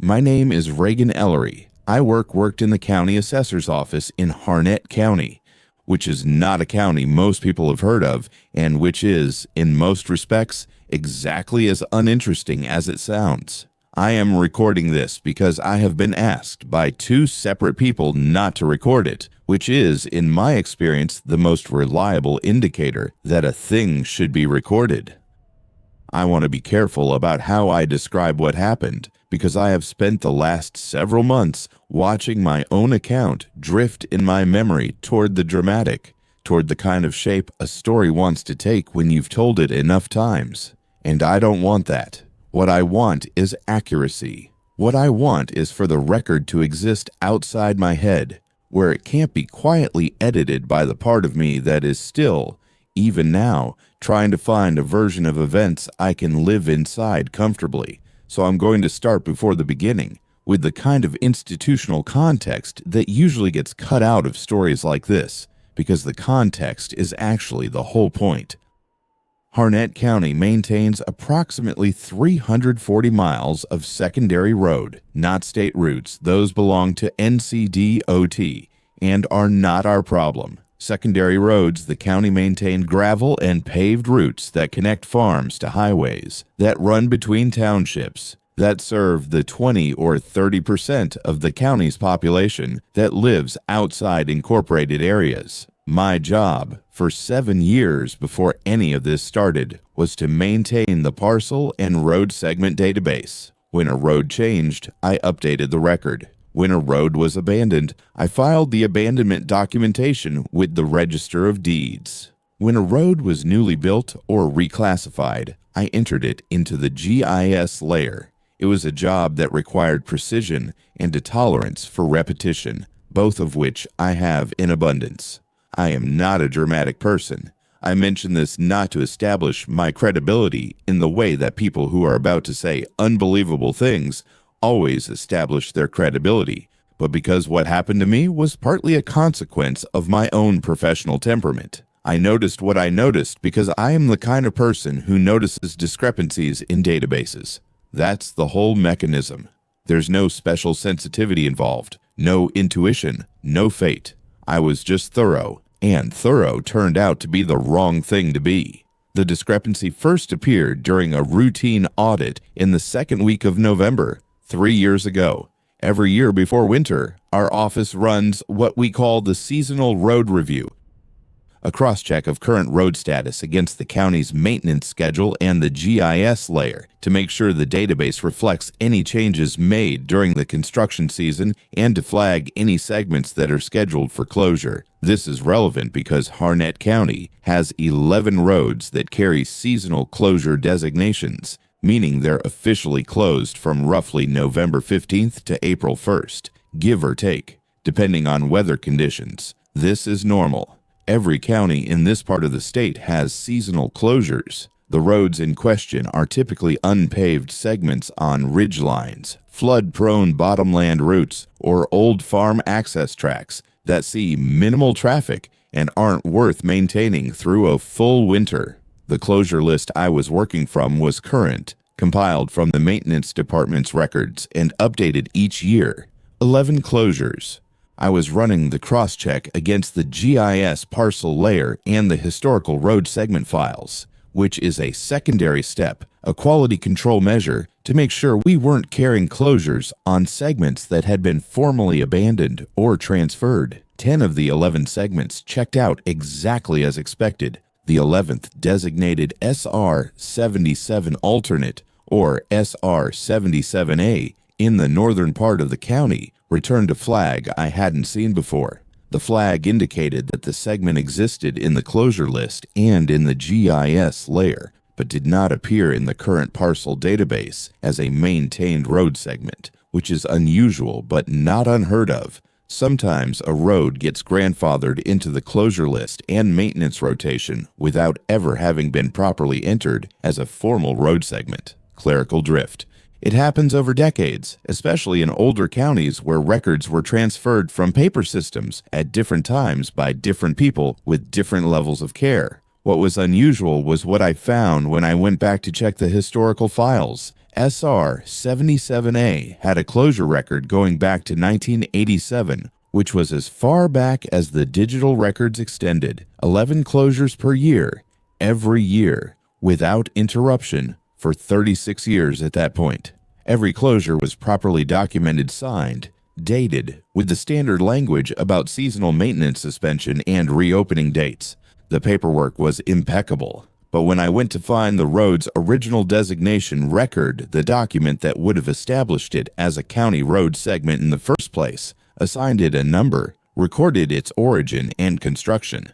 My name is Reagan Ellery. I worked in the county assessor's office in Harnett County, which is not a county most people have heard of, and which is, in most respects, exactly as uninteresting as it sounds. I am recording this because I have been asked by two separate people not to record it, which is, in my experience, the most reliable indicator that a thing should be recorded. I want to be careful about how I describe what happened, because I have spent the last several months watching my own account drift in my memory toward the dramatic, toward the kind of shape a story wants to take when you've told it enough times. And I don't want that. What I want is accuracy. What I want is for the record to exist outside my head, where it can't be quietly edited by the part of me that is still, even now, trying to find a version of events I can live inside comfortably. So I'm going to start before the beginning, with the kind of institutional context that usually gets cut out of stories like this, because the context is actually the whole point. Harnett County maintains approximately 340 miles of secondary road, not state routes. Those belong to NCDOT and are not our problem. Secondary roads, the county maintained gravel and paved routes that connect farms to highways, that run between townships, that serve the 20 or 30% of the county's population that lives outside incorporated areas. My job, for 7 years before any of this started, was to maintain the parcel and road segment database. When a road changed, I updated the record. When a road was abandoned, I filed the abandonment documentation with the Register of Deeds. When a road was newly built or reclassified, I entered it into the GIS layer. It was a job that required precision and a tolerance for repetition, both of which I have in abundance. I am not a dramatic person. I mention this not to establish my credibility in the way that people who are about to say unbelievable things always establish their credibility, but because what happened to me was partly a consequence of my own professional temperament. I noticed what I noticed because I am the kind of person who notices discrepancies in databases. That's the whole mechanism. There's no special sensitivity involved, no intuition, no fate. I was just thorough, and thorough turned out to be the wrong thing to be. The discrepancy first appeared during a routine audit in the second week of November, 3 years ago. Every year before winter, our office runs what we call the Seasonal Road Review, a cross-check of current road status against the county's maintenance schedule and the GIS layer to make sure the database reflects any changes made during the construction season and to flag any segments that are scheduled for closure. This is relevant because Harnett County has 11 roads that carry seasonal closure designations, meaning they're officially closed from roughly November 15th to April 1st, give or take, depending on weather conditions. This is normal. Every county in this part of the state has seasonal closures. The roads in question are typically unpaved segments on ridgelines, flood-prone bottomland routes, or old farm access tracks that see minimal traffic and aren't worth maintaining through a full winter. The closure list I was working from was current, compiled from the maintenance department's records and updated each year. 11 closures. I was running the cross-check against the GIS parcel layer and the historical road segment files, which is a secondary step, a quality control measure to make sure we weren't carrying closures on segments that had been formally abandoned or transferred. 10 of the 11 segments checked out exactly as expected. The 11th, designated SR-77 alternate, or SR-77A, in the northern part of the county, returned a flag I hadn't seen before. The flag indicated that the segment existed in the closure list and in the GIS layer, but did not appear in the current parcel database as a maintained road segment, which is unusual but not unheard of. Sometimes a road gets grandfathered into the closure list and maintenance rotation without ever having been properly entered as a formal road segment. Clerical drift. It happens over decades, especially in older counties where records were transferred from paper systems at different times by different people with different levels of care. What was unusual was what I found when I went back to check the historical files. SR 77A had a closure record going back to 1987, which was as far back as the digital records extended. 11 closures per year, every year, without interruption, for 36 years at that point. Every closure was properly documented, signed, dated, with the standard language about seasonal maintenance suspension and reopening dates. The paperwork was impeccable. But when I went to find the road's original designation record, the document that would have established it as a county road segment in the first place, assigned it a number, recorded its origin and construction,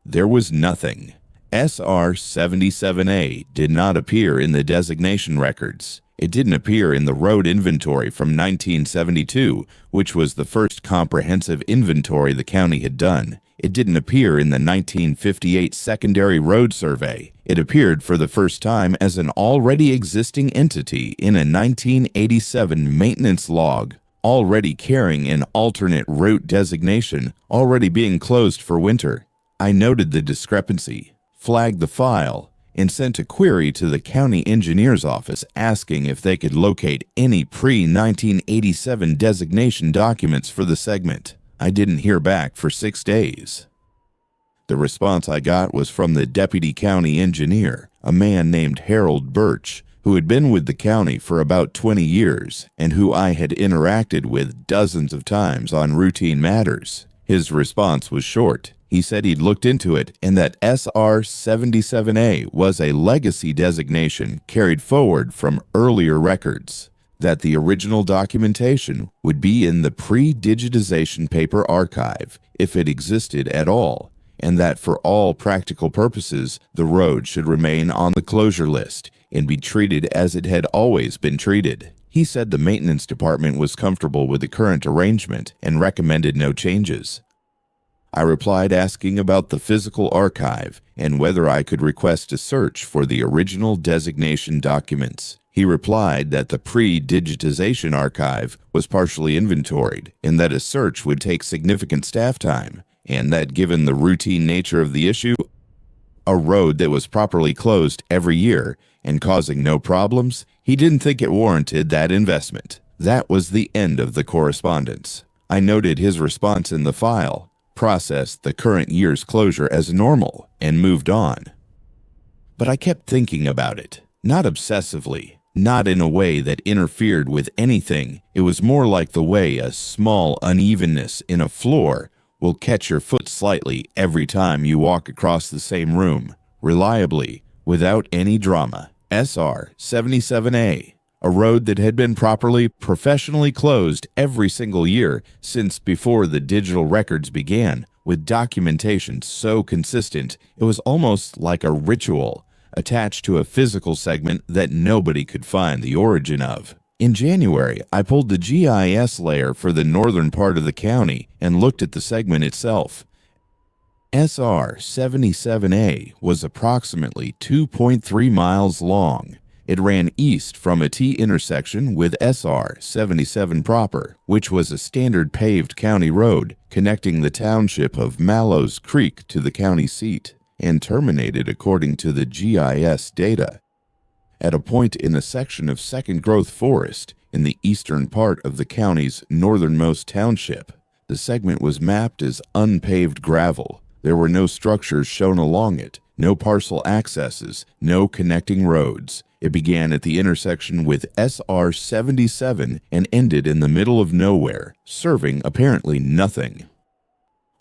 there was nothing. SR 77A did not appear in the designation records. It didn't appear in the road inventory from 1972, which was the first comprehensive inventory the county had done. It didn't appear in the 1958 secondary road survey. It appeared for the first time as an already existing entity in a 1987 maintenance log, already carrying an alternate route designation, already being closed for winter. I noted the discrepancy, flagged the file, and sent a query to the county engineer's office asking if they could locate any pre-1987 designation documents for the segment. I didn't hear back for 6 days. The response I got was from the deputy county engineer, a man named Harold Birch, who had been with the county for about 20 years and who I had interacted with dozens of times on routine matters. His response was short. He said he'd looked into it and that SR 77A was a legacy designation carried forward from earlier records, that the original documentation would be in the pre-digitization paper archive, if it existed at all, and that for all practical purposes, the road should remain on the closure list and be treated as it had always been treated. He said the maintenance department was comfortable with the current arrangement and recommended no changes. I replied asking about the physical archive and whether I could request a search for the original designation documents. He replied that the pre-digitization archive was partially inventoried and that a search would take significant staff time, and that given the routine nature of the issue, a road that was properly closed every year and causing no problems, he didn't think it warranted that investment. That was the end of the correspondence. I noted his response in the file, processed the current year's closure as normal, and moved on. But I kept thinking about it, not obsessively, not in a way that interfered with anything. It was more like the way a small unevenness in a floor will catch your foot slightly every time you walk across the same room, reliably, without any drama. SR 77A, a road that had been properly, professionally closed every single year since before the digital records began, with documentation so consistent it was almost like a ritual attached to a physical segment that nobody could find the origin of. In January, I pulled the GIS layer for the northern part of the county and looked at the segment itself. SR 77A was approximately 2.3 miles long. It ran east from a T intersection with SR 77 proper, which was a standard paved county road connecting the township of Mallows Creek to the county seat, and terminated according to the GIS data at a point in a section of second-growth forest in the eastern part of the county's northernmost township. The segment was mapped as unpaved gravel. There were no structures shown along it, no parcel accesses, no connecting roads. It began at the intersection with SR 77 and ended in the middle of nowhere, serving apparently nothing.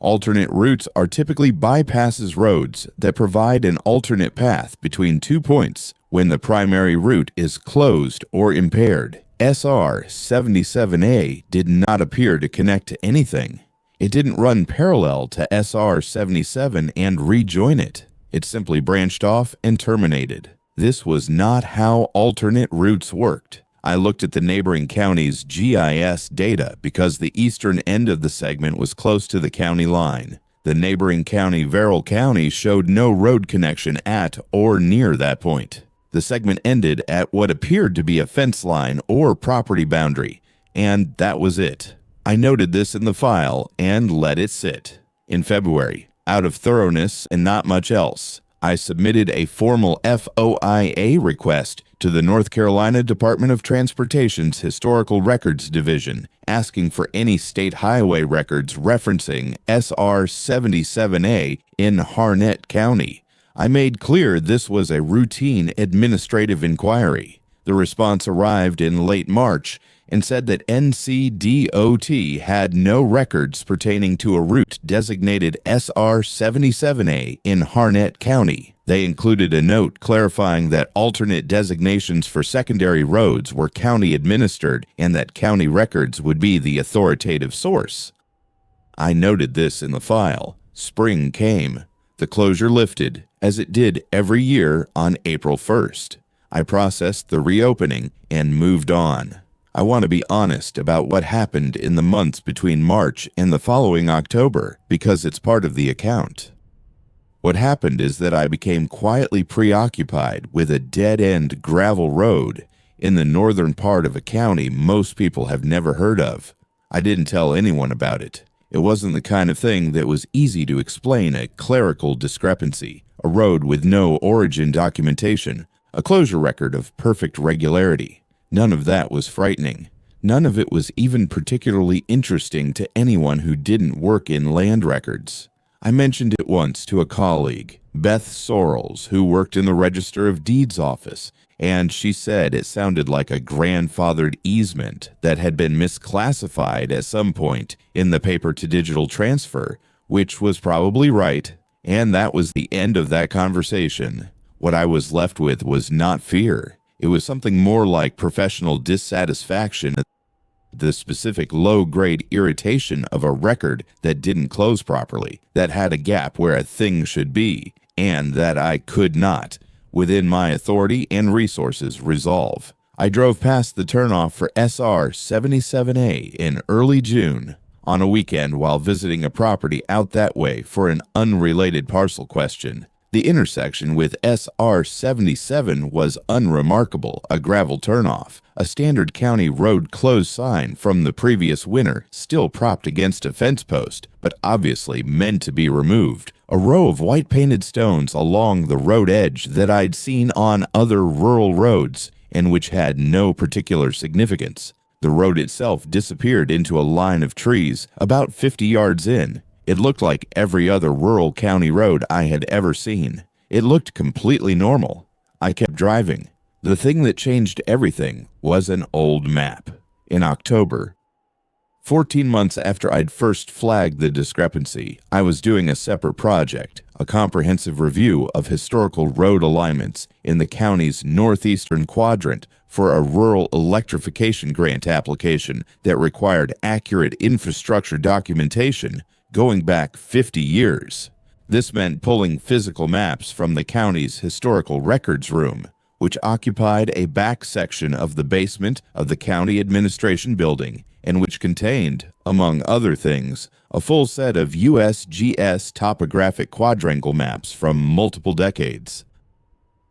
Alternate routes are typically bypasses roads that provide an alternate path between 2 points when the primary route is closed or impaired. SR 77A did not appear to connect to anything. It didn't run parallel to SR 77 and rejoin it. It simply branched off and terminated. This was not how alternate routes worked. I looked at the neighboring county's GIS data because the eastern end of the segment was close to the county line. The neighboring county, Verrill County, showed no road connection at or near that point. The segment ended at what appeared to be a fence line or property boundary, and that was it. I noted this in the file and let it sit. In February, out of thoroughness and not much else, I submitted a formal FOIA request to the North Carolina Department of Transportation's Historical Records Division, asking for any state highway records referencing SR 77A in Harnett County. I made clear this was a routine administrative inquiry. The response arrived in late March and said that NCDOT had no records pertaining to a route designated SR 77A in Harnett County. They included a note clarifying that alternate designations for secondary roads were county administered and that county records would be the authoritative source. I noted this in the file. Spring came. The closure lifted, as it did every year on April 1st. I processed the reopening and moved on. I want to be honest about what happened in the months between March and the following October because it's part of the account. What happened is that I became quietly preoccupied with a dead-end gravel road in the northern part of a county most people have never heard of. I didn't tell anyone about it. It wasn't the kind of thing that was easy to explain a clerical discrepancy, a road with no origin documentation, a closure record of perfect regularity. None of that was frightening. None of it was even particularly interesting to anyone who didn't work in land records. I mentioned it once to a colleague, Beth Sorrells, who worked in the Register of Deeds office, and she said it sounded like a grandfathered easement that had been misclassified at some point in the paper-to-digital transfer, which was probably right, and that was the end of that conversation. What I was left with was not fear. It was something more like professional dissatisfaction, the specific low-grade irritation of a record that didn't close properly, that had a gap where a thing should be, and that I could not, within my authority and resources, resolve. I drove past the turnoff for SR 77A in early June on a weekend while visiting a property out that way for an unrelated parcel question. The intersection with SR 77 was unremarkable, a gravel turnoff, a standard county road closed sign from the previous winter still propped against a fence post, but obviously meant to be removed. A row of white painted stones along the road edge that I'd seen on other rural roads and which had no particular significance. The road itself disappeared into a line of trees about 50 yards in. It looked like every other rural county road I had ever seen. It looked completely normal. I kept driving. The thing that changed everything was an old map. In October, 14 months after I'd first flagged the discrepancy, I was doing a separate project, a comprehensive review of historical road alignments in the county's northeastern quadrant for a rural electrification grant application that required accurate infrastructure documentation going back 50 years. This meant pulling physical maps from the county's historical records room, which occupied a back section of the basement of the county administration building and which contained, among other things, a full set of USGS topographic quadrangle maps from multiple decades.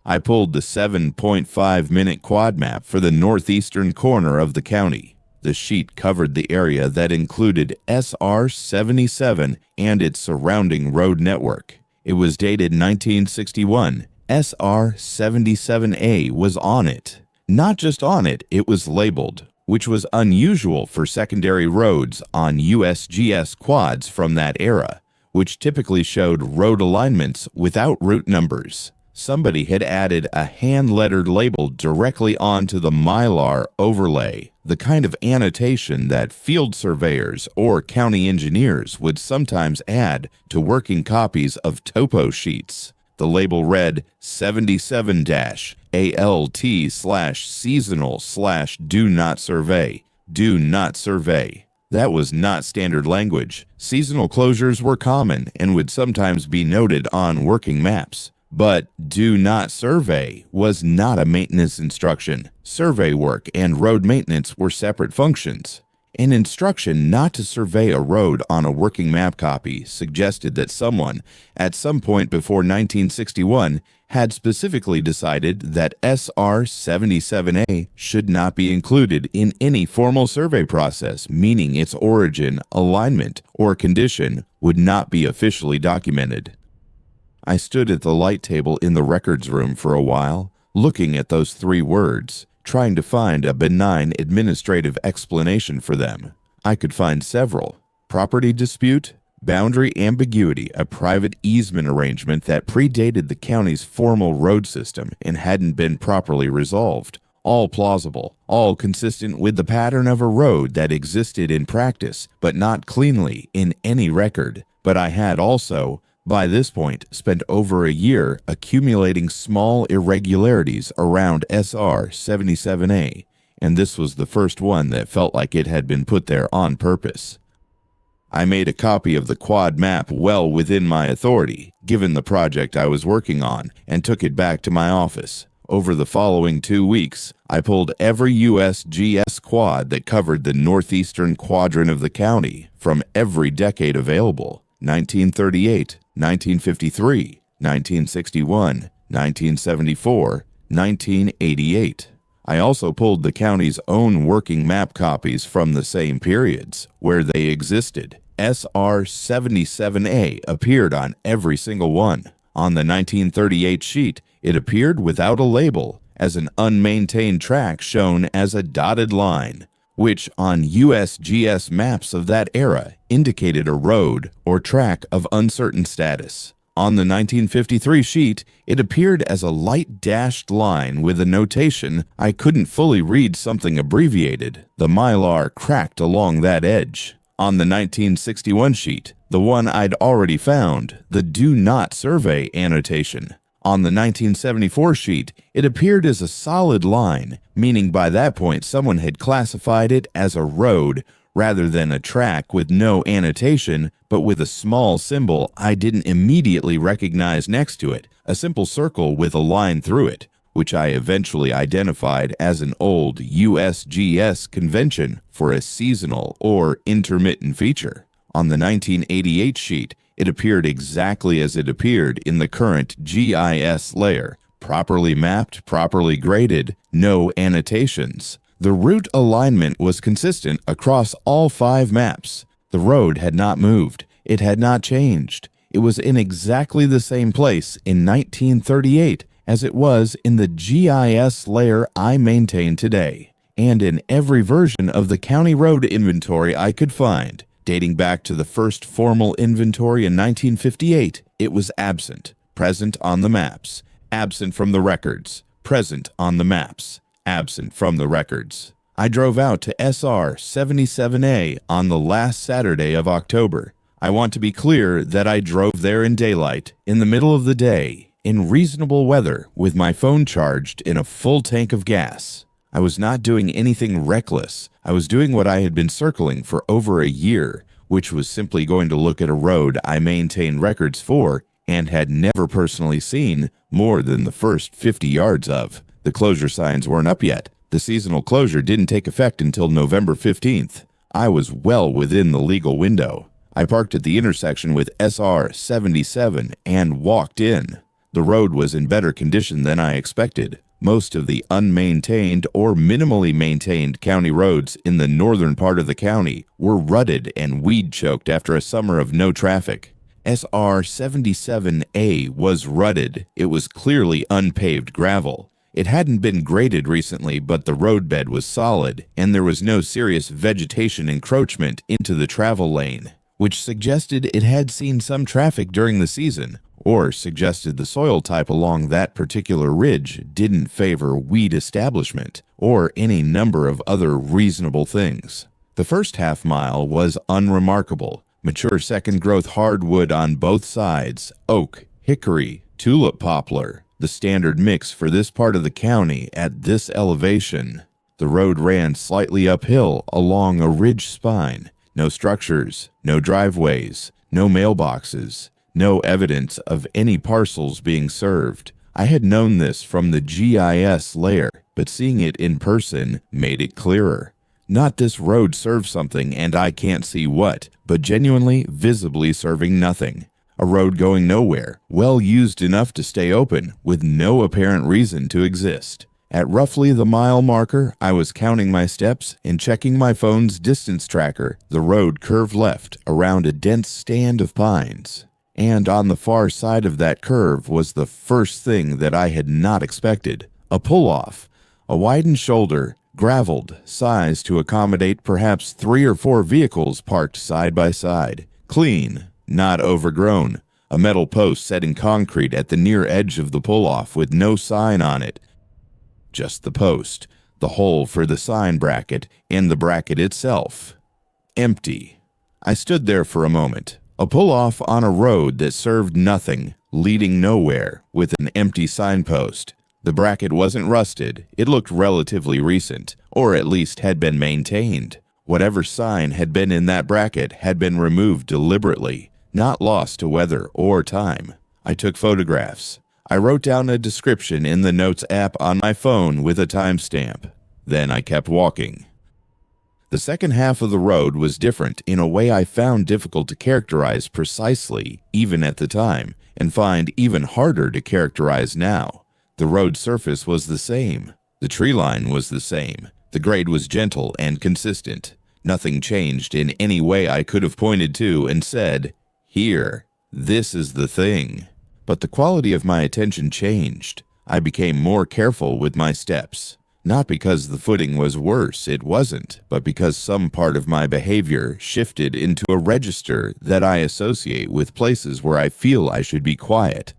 I pulled the 7.5-minute quad map for the northeastern corner of the county. The sheet covered the area that included SR 77 and its surrounding road network. It was dated 1961. SR 77A was on it. Not just on it, it was labeled, which was unusual for secondary roads on USGS quads from that era, which typically showed road alignments without route numbers. Somebody had added a hand-lettered label directly onto the Mylar overlay, the kind of annotation that field surveyors or county engineers would sometimes add to working copies of topo sheets. The label read 77-ALT/seasonal/do not survey. Do not survey. That was not standard language. Seasonal closures were common and would sometimes be noted on working maps. But do not survey was not a maintenance instruction. Survey work and road maintenance were separate functions. An instruction not to survey a road on a working map copy suggested that someone, at some point before 1961, had specifically decided that SR 77A should not be included in any formal survey process, meaning its origin, alignment, or condition would not be officially documented. I stood at the light table in the records room for a while, looking at those 3 words, trying to find a benign administrative explanation for them. I could find several. Property dispute, boundary ambiguity, a private easement arrangement that predated the county's formal road system and hadn't been properly resolved. All plausible, all consistent with the pattern of a road that existed in practice, but not cleanly in any record. But I had also, by this point, spent over a year accumulating small irregularities around SR 77A, and this was the first one that felt like it had been put there on purpose. I made a copy of the quad map well within my authority, given the project I was working on, and took it back to my office. Over the following 2 weeks, I pulled every USGS quad that covered the northeastern quadrant of the county from every decade available: 1938, 1953, 1961, 1974, 1988. I also pulled the county's own working map copies from the same periods, where they existed. SR 77A appeared on every single one. On the 1938 sheet, it appeared without a label, as an unmaintained track shown as a dotted line, which on USGS maps of that era indicated a road or track of uncertain status. On the 1953 sheet, it appeared as a light dashed line with a notation I couldn't fully read, something abbreviated. The mylar cracked along that edge. On the 1961 sheet, the one I'd already found, the Do Not Survey annotation. On the 1974 sheet, it appeared as a solid line, meaning by that point someone had classified it as a road rather than a track with no annotation, but with a small symbol I didn't immediately recognize next to it, a simple circle with a line through it, which I eventually identified as an old USGS convention for a seasonal or intermittent feature. On the 1988 sheet, it appeared exactly as it appeared in the current GIS layer, properly mapped, properly graded, no annotations. The route alignment was consistent across all 5 maps. The road had not moved. It had not changed. It was in exactly the same place in 1938 as it was in the GIS layer I maintain today, and in every version of the county road inventory I could find. Dating back to the first formal inventory in 1958, it was absent, present on the maps, absent from the records, present on the maps, absent from the records. I drove out to SR 77A on the last Saturday of October. I want to be clear that I drove there in daylight, in the middle of the day, in reasonable weather, with my phone charged in a full tank of gas. I was not doing anything reckless. I was doing what I had been circling for over a year, which was simply going to look at a road I maintained records for and had never personally seen more than the first 50 yards of. The closure signs weren't up yet. The seasonal closure didn't take effect until November 15th. I was well within the legal window. I parked at the intersection with SR 77 and walked in. The road was in better condition than I expected. Most of the unmaintained or minimally maintained county roads in the northern part of the county were rutted and weed-choked after a summer of no traffic. SR 77A was rutted. It was clearly unpaved gravel. It hadn't been graded recently, but the roadbed was solid, and there was no serious vegetation encroachment into the travel lane, which suggested it had seen some traffic during the season, or suggested the soil type along that particular ridge didn't favor weed establishment, or any number of other reasonable things. The first half mile was unremarkable. Mature second-growth hardwood on both sides, oak, hickory, tulip poplar, the standard mix for this part of the county at this elevation. The road ran slightly uphill along a ridge spine. No structures, no driveways, no mailboxes, no evidence of any parcels being served. I had known this from the GIS layer, but seeing it in person made it clearer. Not this road serves something and I can't see what, but genuinely, visibly serving nothing. A road going nowhere, well used enough to stay open, with no apparent reason to exist. At roughly the mile marker, I was counting my steps and checking my phone's distance tracker. The road curved left around a dense stand of pines. And on the far side of that curve was the first thing that I had not expected, a pull-off, a widened shoulder, graveled, sized to accommodate perhaps 3 or 4 vehicles parked side by side, clean, not overgrown, a metal post set in concrete at the near edge of the pull-off with no sign on it. Just the post, the hole for the sign bracket, and the bracket itself. Empty. I stood there for a moment, a pull-off on a road that served nothing, leading nowhere, with an empty signpost. The bracket wasn't rusted, it looked relatively recent, or at least had been maintained. Whatever sign had been in that bracket had been removed deliberately, not lost to weather or time. I took photographs. I wrote down a description in the Notes app on my phone with a timestamp. Then I kept walking. The second half of the road was different in a way I found difficult to characterize precisely, even at the time, and find even harder to characterize now. The road surface was the same. The tree line was the same. The grade was gentle and consistent. Nothing changed in any way I could have pointed to and said, "Here, this is the thing." But the quality of my attention changed. I became more careful with my steps. Not because the footing was worse, it wasn't, but because some part of my behavior shifted into a register that I associate with places where I feel I should be quiet.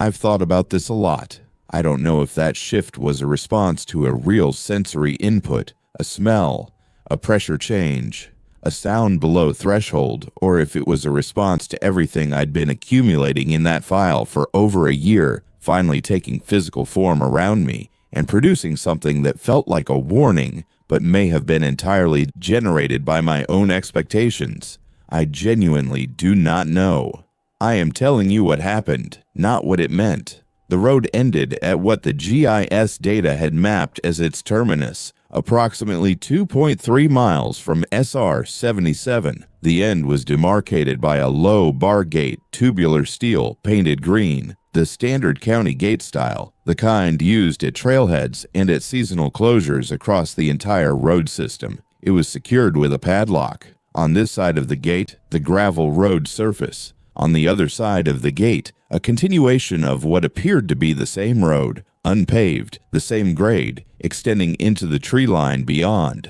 I've thought about this a lot. I don't know if that shift was a response to a real sensory input, a smell, a pressure change, a sound below threshold, or if it was a response to everything I'd been accumulating in that file for over a year, finally taking physical form around me and producing something that felt like a warning, but may have been entirely generated by my own expectations. I genuinely do not know. I am telling you what happened, not what it meant. The road ended at what the GIS data had mapped as its terminus, approximately 2.3 miles from SR 77. The end was demarcated by a low bar gate, tubular steel, painted green, the standard county gate style, the kind used at trailheads and at seasonal closures across the entire road system. It was secured with a padlock. On this side of the gate, the gravel road surface. On the other side of the gate, a continuation of what appeared to be the same road, unpaved, the same grade, extending into the tree line beyond.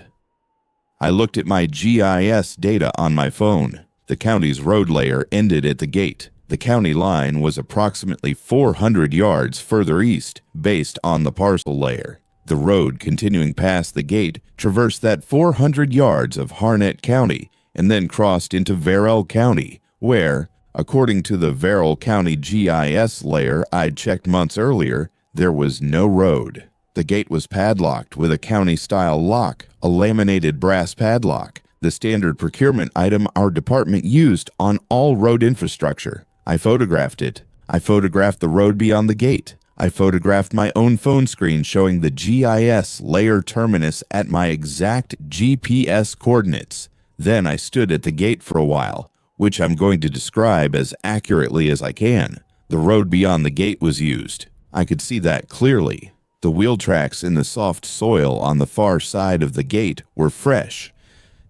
I looked at my GIS data on my phone. The county's road layer ended at the gate. The county line was approximately 400 yards further east, based on the parcel layer. The road continuing past the gate traversed that 400 yards of Harnett County and then crossed into Verrill County, where, according to the Verrill County GIS layer I'd checked months earlier, there was no road. The gate was padlocked with a county-style lock, a laminated brass padlock, the standard procurement item our department used on all road infrastructure. I photographed it. I photographed the road beyond the gate. I photographed my own phone screen showing the GIS layer terminus at my exact GPS coordinates. Then I stood at the gate for a while, which I'm going to describe as accurately as I can. The road beyond the gate was used. I could see that clearly. The wheel tracks in the soft soil on the far side of the gate were fresh.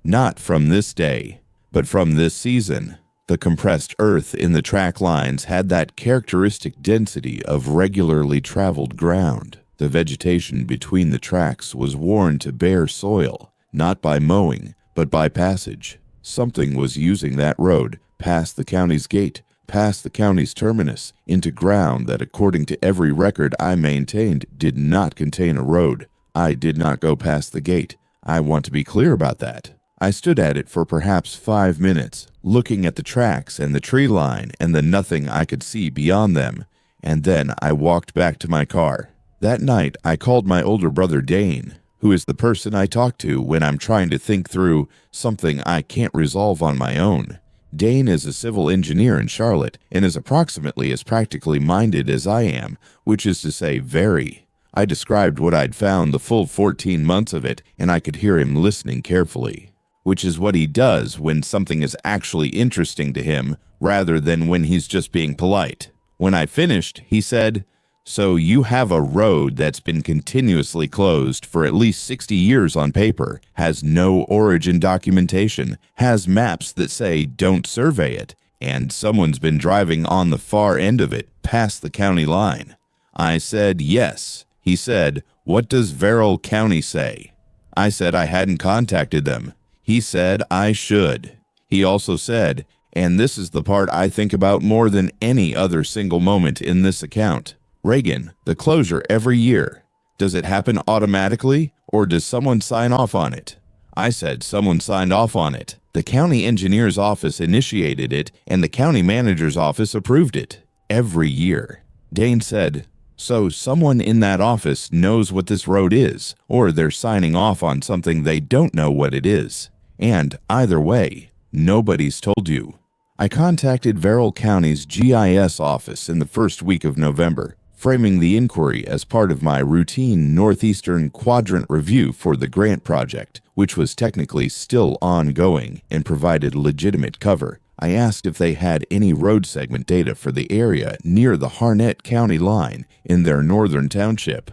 Not from this day, but from this season. The compressed earth in the track lines had that characteristic density of regularly traveled ground. The vegetation between the tracks was worn to bare soil, not by mowing, but by passage. Something was using that road, past the county's gate, past the county's terminus, into ground that, according to every record I maintained, did not contain a road. I did not go past the gate. I want to be clear about that. I stood at it for perhaps 5 minutes, looking at the tracks and the tree line and the nothing I could see beyond them, and then I walked back to my car. That night, I called my older brother Dane, who is the person I talk to when I'm trying to think through something I can't resolve on my own. Dane is a civil engineer in Charlotte and is approximately as practically minded as I am, which is to say very. I described what I'd found the full 14 months of it, and I could hear him listening carefully, which is what he does when something is actually interesting to him rather than when he's just being polite. When I finished, he said, "So you have a road that's been continuously closed for at least 60 years on paper, has no origin documentation, has maps that say don't survey it, and someone's been driving on the far end of it past the county line. I said yes. He said, "What does Verrill County say?" I said I hadn't contacted them. He said I should. He also said, and this is the part I think about more than any other single moment in this account, "Reagan, the closure every year, does it happen automatically, or does someone sign off on it?" I said someone signed off on it. The county engineer's office initiated it, and the county manager's office approved it. Every year. Dane said, "So someone in that office knows what this road is, or they're signing off on something they don't know what it is. And either way, nobody's told you." I contacted Verrill County's GIS office in the first week of November, framing the inquiry as part of my routine Northeastern Quadrant review for the grant project, which was technically still ongoing and provided legitimate cover. I asked if they had any road segment data for the area near the Harnett County line in their northern township.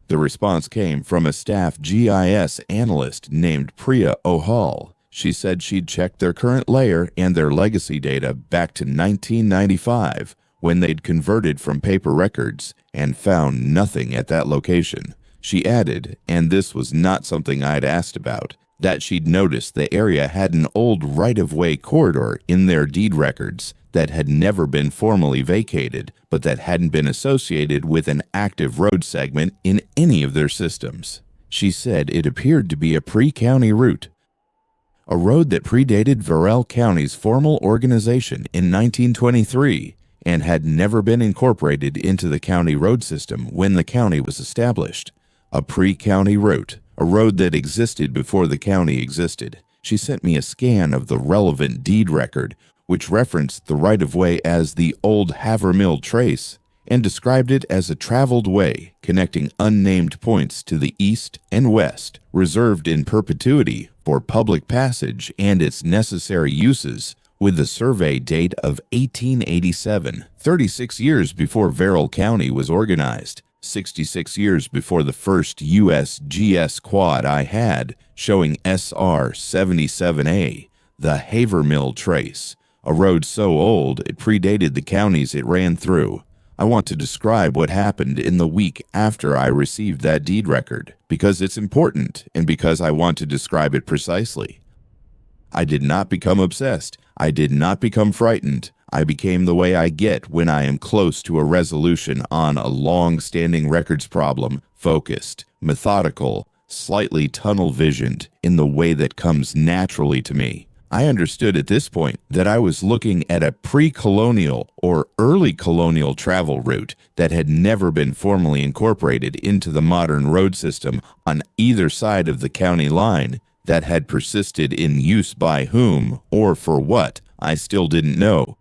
The response came from a staff GIS analyst named Priya Ohal. She said she'd checked their current layer and their legacy data back to 1995, when they'd converted from paper records, and found nothing at that location. She added, and this was not something I'd asked about, that she'd noticed the area had an old right-of-way corridor in their deed records that had never been formally vacated, but that hadn't been associated with an active road segment in any of their systems. She said it appeared to be a pre-county route, a road that predated Verrill County's formal organization in 1923 and had never been incorporated into the county road system when the county was established. A pre-county route, a road that existed before the county existed. She sent me a scan of the relevant deed record, which referenced the right-of-way as the Old Havermill Trace and described it as a traveled way connecting unnamed points to the east and west, reserved in perpetuity for public passage and its necessary uses, with the survey date of 1887, 36 years before Verrill County was organized, 66 years before the first USGS quad I had, showing SR 77A, the Havermill Trace, a road so old it predated the counties it ran through. I want to describe what happened in the week after I received that deed record, because it's important and because I want to describe it precisely. I did not become obsessed. I did not become frightened. I became the way I get when I am close to a resolution on a long-standing records problem, focused, methodical, slightly tunnel-visioned in the way that comes naturally to me. I understood at this point that I was looking at a pre-colonial or early colonial travel route that had never been formally incorporated into the modern road system on either side of the county line, that had persisted in use by whom or for what I still didn't know,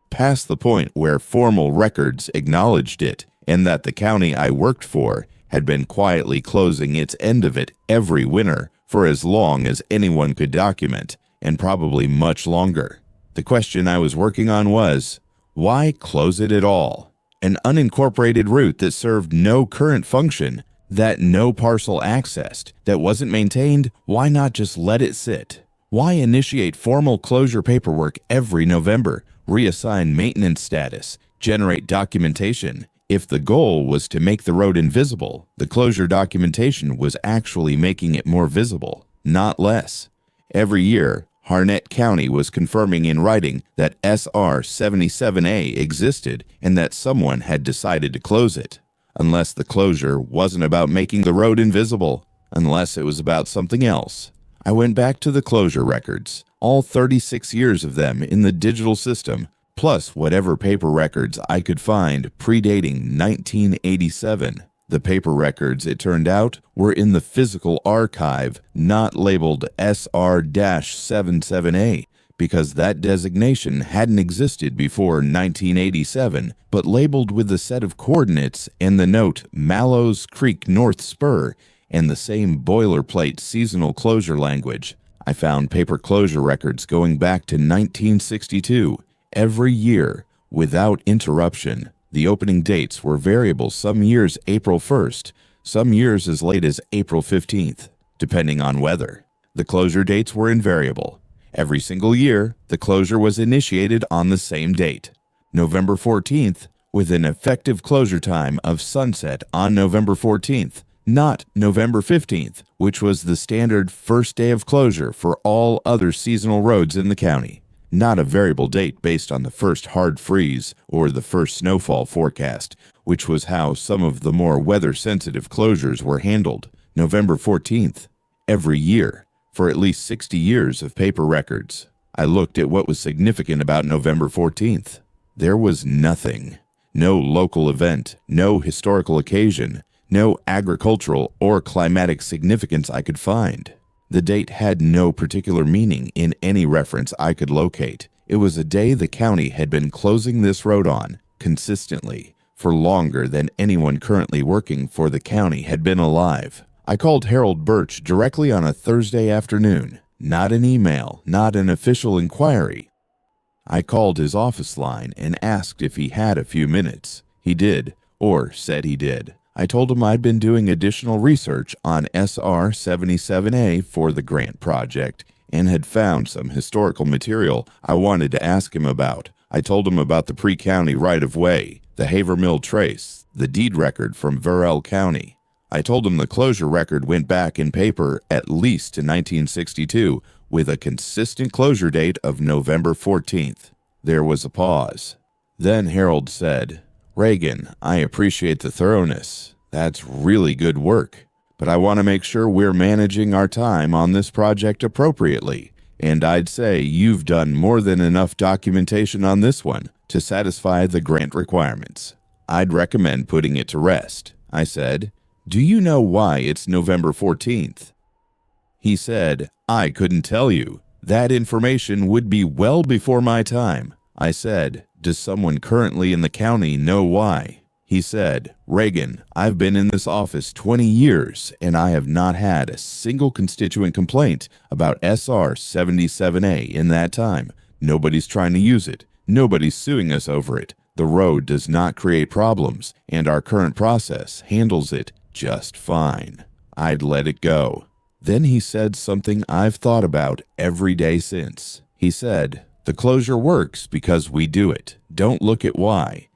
past the point where formal records acknowledged it, and that the county I worked for had been quietly closing its end of it every winter for as long as anyone could document, and probably much longer. The question I was working on was, why close it at all? An unincorporated route that served no current function, that no parcel accessed, that wasn't maintained, why not just let it sit? Why initiate formal closure paperwork every November, reassign maintenance status, generate documentation? If the goal was to make the road invisible, the closure documentation was actually making it more visible, not less. Every year, Harnett County was confirming in writing that SR 77A existed and that someone had decided to close it. Unless the closure wasn't about making the road invisible, unless it was about something else. I went back to the closure records, all 36 years of them in the digital system, plus whatever paper records I could find predating 1987. The paper records, it turned out, were in the physical archive, not labeled SR-77A, because that designation hadn't existed before 1987, but labeled with a set of coordinates and the note Mallows Creek North Spur and the same boilerplate seasonal closure language. I found paper closure records going back to 1962, every year, without interruption. The opening dates were variable, some years April 1st, some years as late as April 15th, depending on weather. The closure dates were invariable. Every single year, the closure was initiated on the same date, November 14th, with an effective closure time of sunset on November 14th, not November 15th, which was the standard first day of closure for all other seasonal roads in the county. Not a variable date based on the first hard freeze or the first snowfall forecast, which was how some of the more weather-sensitive closures were handled. November 14th, every year, for at least 60 years of paper records. I looked at what was significant about November 14th. There was nothing. No local event, no historical occasion, no agricultural or climatic significance I could find. The date had no particular meaning in any reference I could locate. It was a day the county had been closing this road on, consistently, for longer than anyone currently working for the county had been alive. I called Harold Birch directly on a Thursday afternoon. Not an email, not an official inquiry. I called his office line and asked if he had a few minutes. He did, or said he did. I told him I'd been doing additional research on SR 77A for the grant project and had found some historical material I wanted to ask him about. I told him about the pre-county right-of-way, the Havermill Trace, the deed record from Verrell County. I told him the closure record went back in paper at least to 1962 with a consistent closure date of November 14th. There was a pause. Then Harold said, "Reagan, I appreciate the thoroughness. That's really good work. But I want to make sure we're managing our time on this project appropriately. And I'd say you've done more than enough documentation on this one to satisfy the grant requirements. I'd recommend putting it to rest." I said, "Do you know why it's November 14th? He said, "I couldn't tell you. That information would be well before my time." I said, "Does someone currently in the county know why?" He said, "Reagan, I've been in this office 20 years and I have not had a single constituent complaint about SR 77A in that time. Nobody's trying to use it. Nobody's suing us over it. The road does not create problems and our current process handles it just fine." I'd let it go. Then he said something I've thought about every day since. He said, "The closure works because we do it. Don't look at why."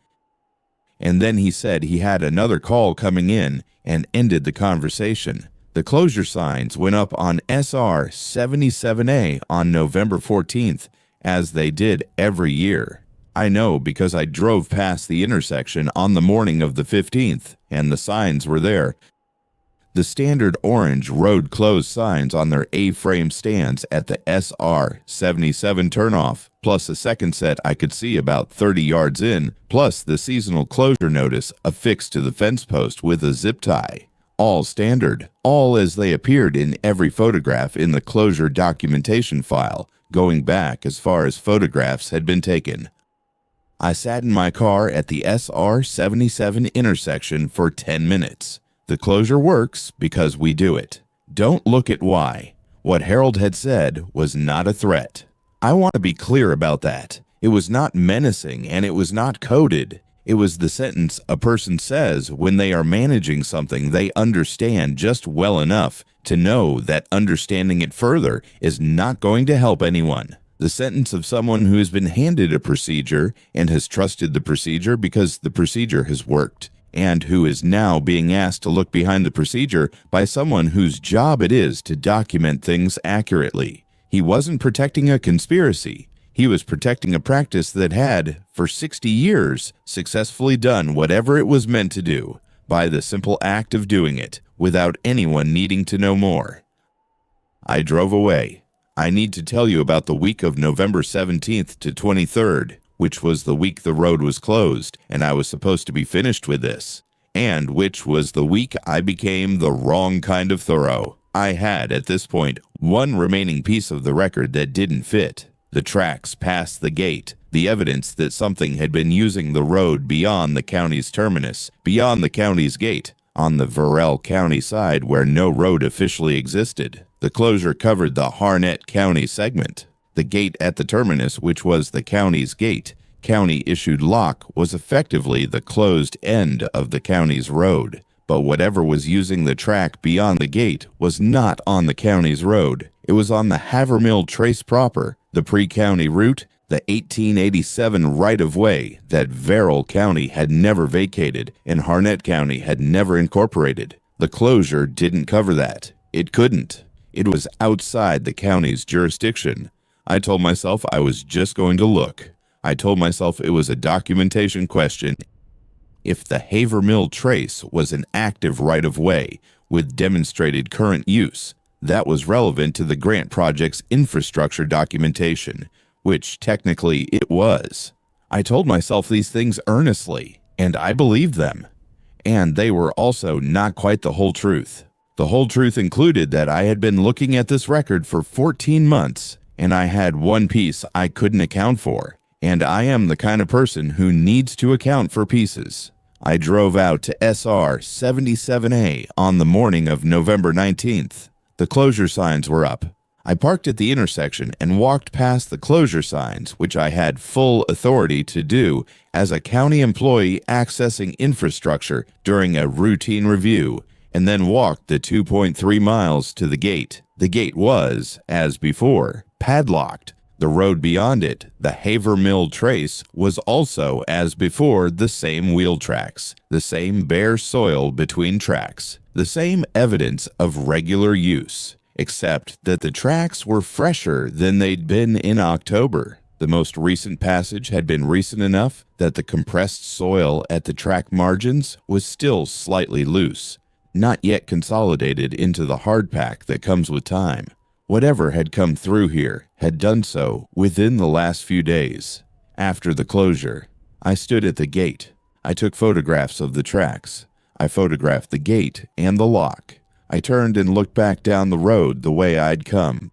And then he said he had another call coming in and ended the conversation. The closure signs went up on SR 77A on November 14th, as they did every year. I know because I drove past the intersection on the morning of the 15th, and the signs were there. The standard orange road closed signs on their A-frame stands at the SR 77 turnoff, plus a second set I could see about 30 yards in, plus the seasonal closure notice affixed to the fence post with a zip tie. All standard, all as they appeared in every photograph in the closure documentation file, going back as far as photographs had been taken. I sat in my car at the SR 77 intersection for 10 minutes. The closure works because we do it. Don't look at why. What Harold had said was not a threat. I want to be clear about that. It was not menacing and it was not coded. It was the sentence a person says when they are managing something they understand just well enough to know that understanding it further is not going to help anyone. The sentence of someone who has been handed a procedure and has trusted the procedure because the procedure has worked, and who is now being asked to look behind the procedure by someone whose job it is to document things accurately. He wasn't protecting a conspiracy. He was protecting a practice that had, for 60 years, successfully done whatever it was meant to do, by the simple act of doing it, without anyone needing to know more. I drove away. I need to tell you about the week of November 17th to 23rd, which was the week the road was closed, and I was supposed to be finished with this, and which was the week I became the wrong kind of thorough. I had, at this point, one remaining piece of the record that didn't fit. The tracks past the gate, the evidence that something had been using the road beyond the county's terminus, beyond the county's gate, on the Verrell County side where no road officially existed. The closure covered the Harnett County segment. The gate at the terminus, which was the county's gate, county-issued lock, was effectively the closed end of the county's road. But whatever was using the track beyond the gate was not on the county's road. It was on the Havermill Trace proper, the pre-county route, the 1887 right-of-way that Verrill County had never vacated and Harnett County had never incorporated. The closure didn't cover that. It couldn't. It was outside the county's jurisdiction. I told myself I was just going to look. I told myself it was a documentation question. If the Havermill Trace was an active right-of-way with demonstrated current use, that was relevant to the grant project's infrastructure documentation, which technically it was. I told myself these things earnestly, and I believed them. And they were also not quite the whole truth. The whole truth included that I had been looking at this record for 14 months, and I had one piece I couldn't account for, and I am the kind of person who needs to account for pieces. I drove out to SR 77A on the morning of November 19th. The closure signs were up. I parked at the intersection and walked past the closure signs, which I had full authority to do as a county employee accessing infrastructure during a routine review, and then walked the 2.3 miles to the gate. The gate was, as before, padlocked. The road beyond it, the Havermill Trace, was also, as before, the same wheel tracks, the same bare soil between tracks, the same evidence of regular use, except that the tracks were fresher than they'd been in October. The most recent passage had been recent enough that the compressed soil at the track margins was still slightly loose, not yet consolidated into the hardpack that comes with time. Whatever had come through here had done so within the last few days. After the closure, I stood at the gate. I took photographs of the tracks. I photographed the gate and the lock. I turned and looked back down the road the way I'd come.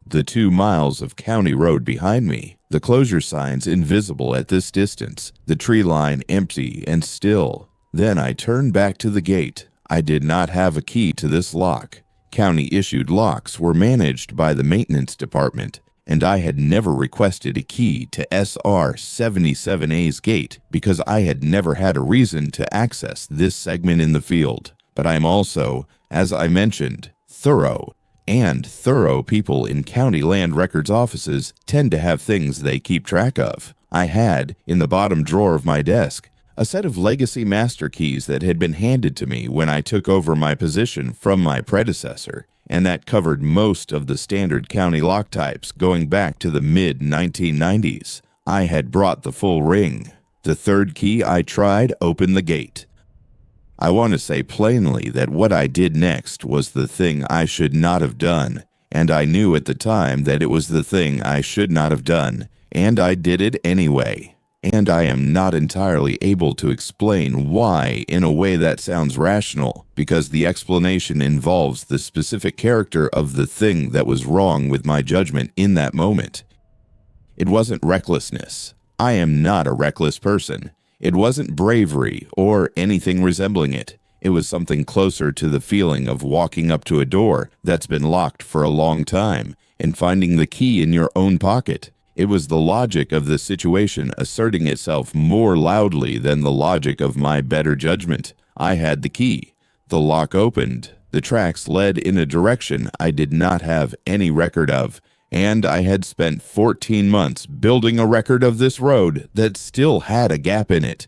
The 2 miles of county road behind me, the closure signs invisible at this distance, the tree line empty and still. Then I turned back to the gate. I did not have a key to this lock. County-issued locks were managed by the maintenance department, and I had never requested a key to SR 77A's gate because I had never had a reason to access this segment in the field. But I'm also, as I mentioned, thorough, and thorough people in county land records offices tend to have things they keep track of. I had, in the bottom drawer of my desk, a set of legacy master keys that had been handed to me when I took over my position from my predecessor, and that covered most of the standard county lock types going back to the mid-1990s. I had brought the full ring. The third key I tried opened the gate. I want to say plainly that what I did next was the thing I should not have done, and I knew at the time that it was the thing I should not have done, and I did it anyway. And I am not entirely able to explain why in a way that sounds rational, because the explanation involves the specific character of the thing that was wrong with my judgment in that moment. It wasn't recklessness. I am not a reckless person. It wasn't bravery or anything resembling it. It was something closer to the feeling of walking up to a door that's been locked for a long time and finding the key in your own pocket. It was the logic of the situation asserting itself more loudly than the logic of my better judgment. I had the key. The lock opened. The tracks led in a direction I did not have any record of, and I had spent 14 months building a record of this road that still had a gap in it.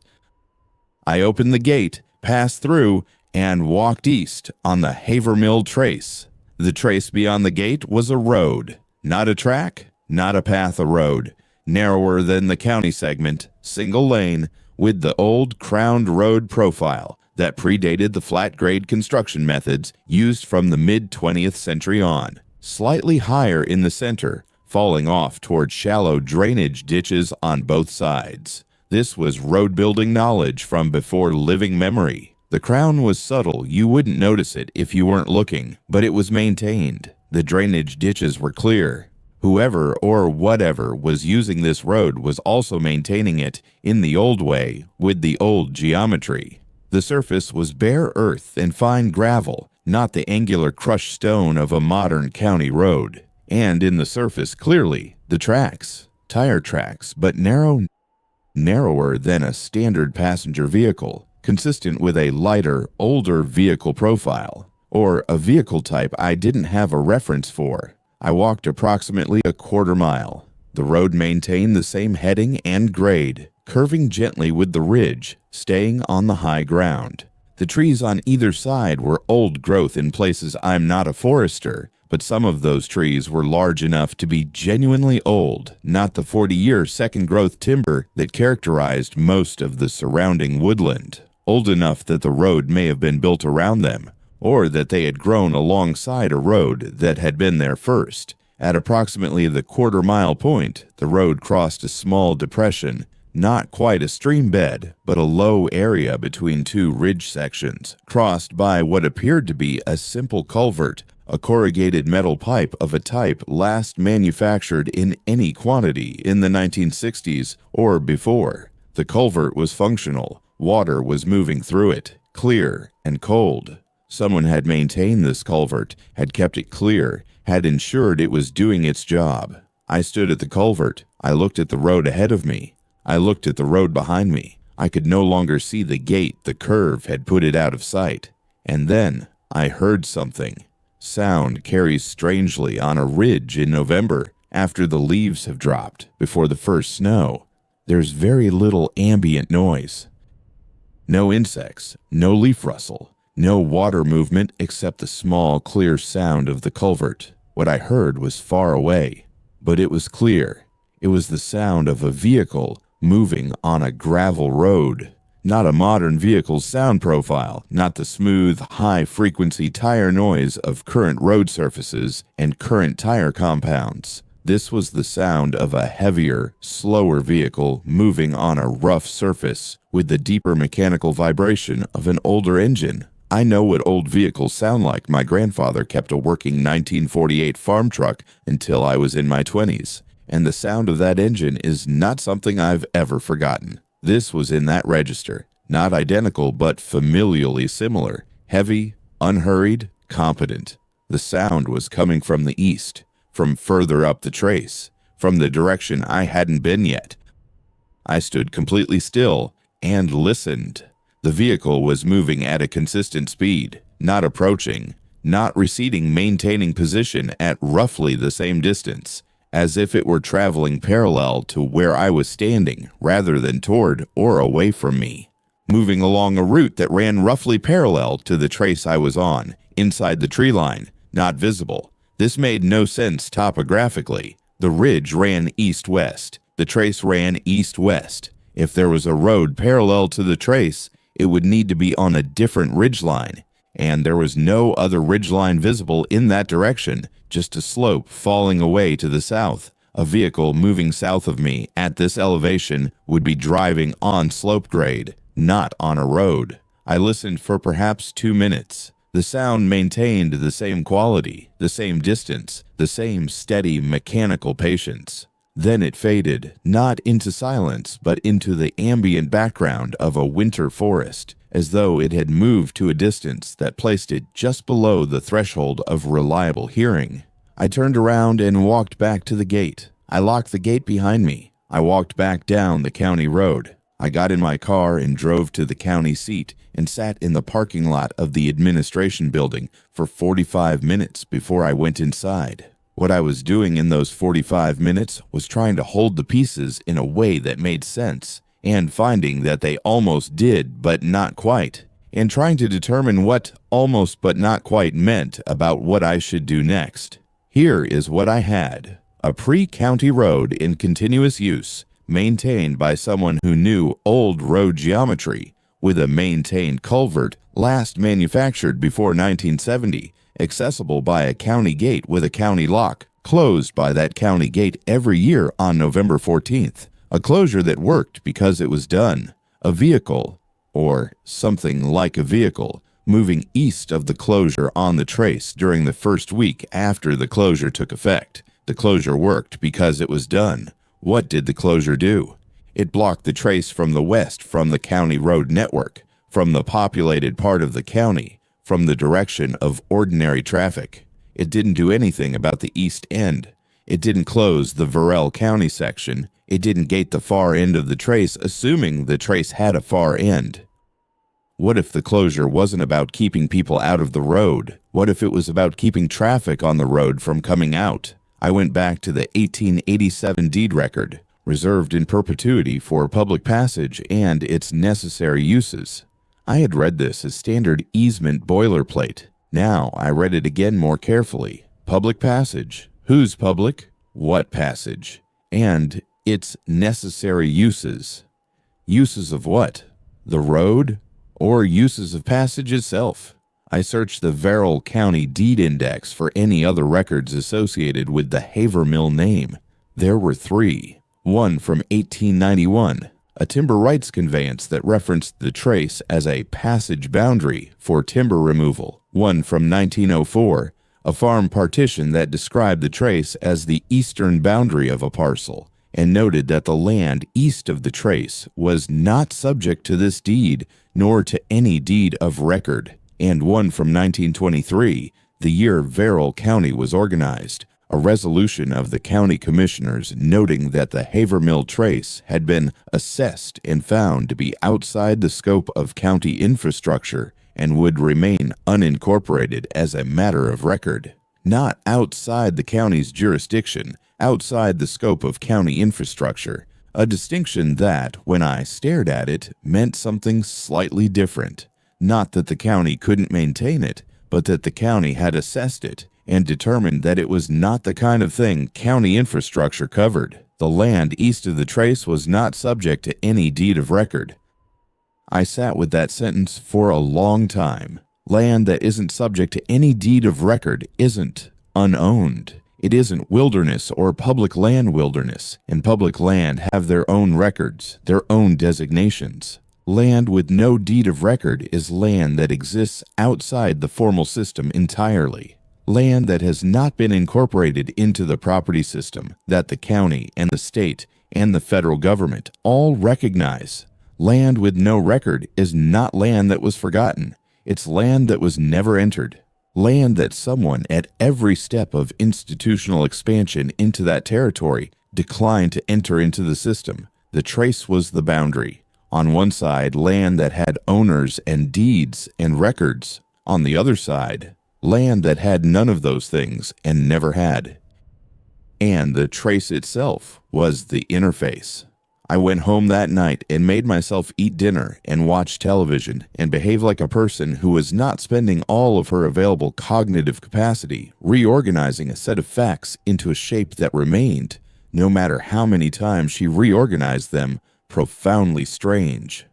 I opened the gate, passed through, and walked east on the Havermill Trace. The trace beyond the gate was a road, not a track. Not a path, a road, narrower than the county segment, single lane, with the old crowned road profile that predated the flat-grade construction methods used from the mid-20th century on, slightly higher in the center, falling off toward shallow drainage ditches on both sides. This was road-building knowledge from before living memory. The crown was subtle, you wouldn't notice it if you weren't looking, but it was maintained. The drainage ditches were clear. Whoever or whatever was using this road was also maintaining it in the old way with the old geometry. The surface was bare earth and fine gravel, not the angular crushed stone of a modern county road. And in the surface, clearly, the tracks, tire tracks, but narrower than a standard passenger vehicle, consistent with a lighter, older vehicle profile, or a vehicle type I didn't have a reference for. I walked approximately a quarter mile. The road maintained the same heading and grade, curving gently with the ridge, staying on the high ground. The trees on either side were old growth in places. I'm not a forester, but some of those trees were large enough to be genuinely old, not the 40-year second-growth timber that characterized most of the surrounding woodland. Old enough that the road may have been built around them, or that they had grown alongside a road that had been there first. At approximately the quarter-mile point, the road crossed a small depression, not quite a stream bed, but a low area between two ridge sections, crossed by what appeared to be a simple culvert, a corrugated metal pipe of a type last manufactured in any quantity in the 1960s or before. The culvert was functional. Water was moving through it, clear and cold. Someone had maintained this culvert, had kept it clear, had ensured it was doing its job. I stood at the culvert. I looked at the road ahead of me. I looked at the road behind me. I could no longer see the gate. The curve had put it out of sight. And then I heard something. Sound carries strangely on a ridge in November, after the leaves have dropped, before the first snow. There's very little ambient noise. No insects, no leaf rustle, no water movement except the small, clear sound of the culvert. What I heard was far away, but it was clear. It was the sound of a vehicle moving on a gravel road. Not a modern vehicle's sound profile, not the smooth, high-frequency tire noise of current road surfaces and current tire compounds. This was the sound of a heavier, slower vehicle moving on a rough surface with the deeper mechanical vibration of an older engine. I know what old vehicles sound like. My grandfather kept a working 1948 farm truck until I was in my 20s, and the sound of that engine is not something I've ever forgotten. This was in that register, not identical but familially similar, heavy, unhurried, competent. The sound was coming from the east, from further up the trace, from the direction I hadn't been yet. I stood completely still and listened. The vehicle was moving at a consistent speed, not approaching, not receding, maintaining position at roughly the same distance, as if it were traveling parallel to where I was standing rather than toward or away from me, moving along a route that ran roughly parallel to the trace I was on, inside the tree line, not visible. This made no sense topographically. The ridge ran east-west. The trace ran east-west. If there was a road parallel to the trace, it would need to be on a different ridgeline, and there was no other ridgeline visible in that direction, just a slope falling away to the south. A vehicle moving south of me at this elevation would be driving on slope grade, not on a road. I listened for perhaps 2 minutes. The sound maintained the same quality, the same distance, the same steady mechanical patience. Then it faded, not into silence, but into the ambient background of a winter forest, as though it had moved to a distance that placed it just below the threshold of reliable hearing. I turned around and walked back to the gate. I locked the gate behind me. I walked back down the county road. I got in my car and drove to the county seat and sat in the parking lot of the administration building for 45 minutes before I went inside. What I was doing in those 45 minutes was trying to hold the pieces in a way that made sense, and finding that they almost did but not quite, and trying to determine what almost but not quite meant about what I should do next. Here is what I had: a pre-county road in continuous use, maintained by someone who knew old road geometry, with a maintained culvert last manufactured before 1970, accessible by a county gate with a county lock, closed by that county gate every year on November 14th, a closure that worked because it was done. A vehicle, or something like a vehicle, moving east of the closure on the trace during the first week after the closure took effect. The closure worked because it was done. What did the closure do? It blocked the trace from the west, from the county road network, from the populated part of the county, from the direction of ordinary traffic. It didn't do anything about the east end. It didn't close the Varell County section. It didn't gate the far end of the trace, assuming the trace had a far end. What if the closure wasn't about keeping people out of the road? What if it was about keeping traffic on the road from coming out? I went back to the 1887 deed record, reserved in perpetuity for public passage and its necessary uses. I had read this as standard easement boilerplate. Now I read it again more carefully. Public passage. Whose public? What passage? And its necessary uses. Uses of what? The road? Or uses of passage itself? I searched the Verrill County Deed Index for any other records associated with the Havermill name. There were 3. One from 1891, a timber rights conveyance that referenced the trace as a passage boundary for timber removal. One from 1904, a farm partition that described the trace as the eastern boundary of a parcel, and noted that the land east of the trace was not subject to this deed, nor to any deed of record. And one from 1923, the year Verrill County was organized, a resolution of the county commissioners noting that the Havermill trace had been assessed and found to be outside the scope of county infrastructure and would remain unincorporated as a matter of record. Not outside the county's jurisdiction, outside the scope of county infrastructure, a distinction that, when I stared at it, meant something slightly different. Not that the county couldn't maintain it, but that the county had assessed it and determined that it was not the kind of thing county infrastructure covered. The land east of the trace was not subject to any deed of record. I sat with that sentence for a long time. Land that isn't subject to any deed of record isn't unowned. It isn't wilderness or public land wilderness, and public land have their own records, their own designations. Land with no deed of record is land that exists outside the formal system entirely. Land that has not been incorporated into the property system that the county and the state and the federal government all recognize. Land with no record is not land that was forgotten. It's land that was never entered. Land that someone at every step of institutional expansion into that territory declined to enter into the system. The trace was the boundary. On one side, land that had owners and deeds and records. On the other side, land that had none of those things and never had. And the trace itself was the interface. I went home that night and made myself eat dinner and watch television and behave like a person who was not spending all of her available cognitive capacity reorganizing a set of facts into a shape that remained, no matter how many times she reorganized them, profoundly strange.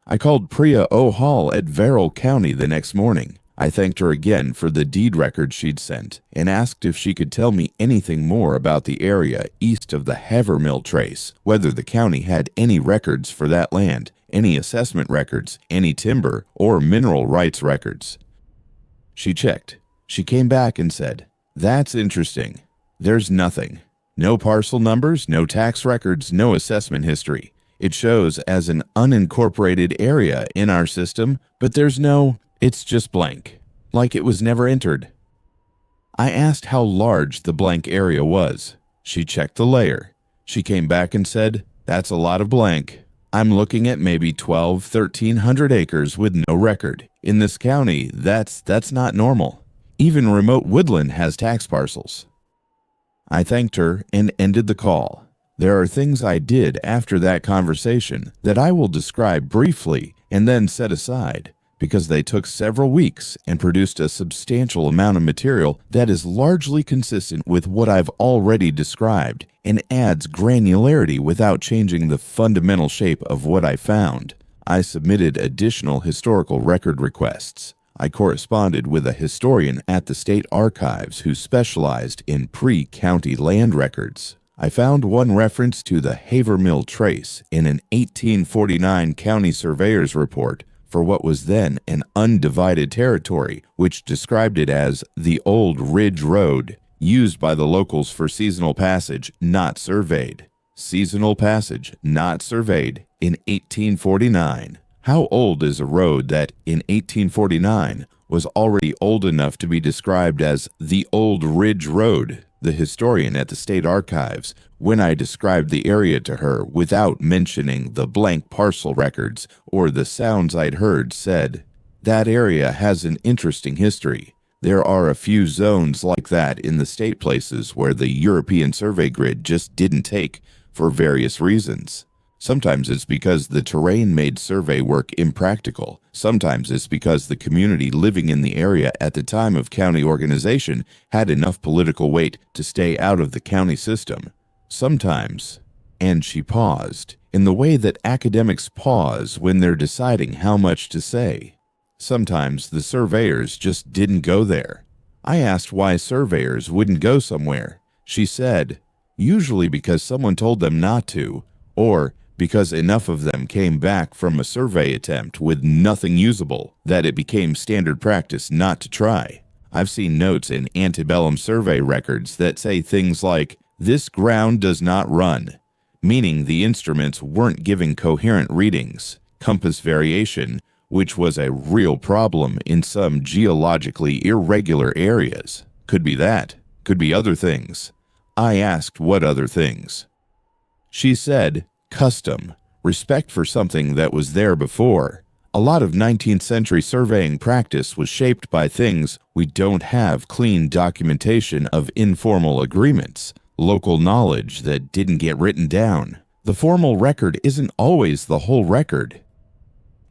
I called Priya O. Hall at Verrill County the next morning. I thanked her again for the deed record she'd sent and asked if she could tell me anything more about the area east of the Havermill trace, whether the county had any records for that land, any assessment records, any timber or mineral rights records. She checked. She came back and said, "That's interesting. There's nothing. No parcel numbers, no tax records, no assessment history. It shows as an unincorporated area in our system, but it's just blank, like it was never entered." I asked how large the blank area was. She checked the layer. She came back and said, "That's a lot of blank. I'm looking at maybe 1,300 acres with no record. In this county, that's not normal. Even remote woodland has tax parcels." I thanked her and ended the call. There are things I did after that conversation that I will describe briefly and then set aside, because they took several weeks and produced a substantial amount of material that is largely consistent with what I've already described and adds granularity without changing the fundamental shape of what I found. I submitted additional historical record requests. I corresponded with a historian at the state archives who specialized in pre-county land records. I found one reference to the Havermill trace in an 1849 county surveyor's report for what was then an undivided territory, which described it as the Old Ridge Road, used by the locals for seasonal passage, not surveyed. Seasonal passage, not surveyed, in 1849. How old is a road that, in 1849, was already old enough to be described as the Old Ridge Road? The historian at the state archives, when I described the area to her without mentioning the blank parcel records or the sounds I'd heard, said, "That area has an interesting history. There are a few zones like that in the state places where the European survey grid just didn't take for various reasons. Sometimes it's because the terrain made survey work impractical. Sometimes it's because the community living in the area at the time of county organization had enough political weight to stay out of the county system. Sometimes," and she paused, in the way that academics pause when they're deciding how much to say. "Sometimes the surveyors just didn't go there." I asked why surveyors wouldn't go somewhere. She said, "Usually because someone told them not to, or because enough of them came back from a survey attempt with nothing usable that it became standard practice not to try." I've seen notes in antebellum survey records that say things like, "This ground does not run," meaning the instruments weren't giving coherent readings. Compass variation, which was a real problem in some geologically irregular areas. Could be that. Could be other things. I asked what other things. She said, custom, respect for something that was there before. A lot of 19th century surveying practice was shaped by things we don't have: clean documentation of informal agreements, local knowledge that didn't get written down. The formal record isn't always the whole record.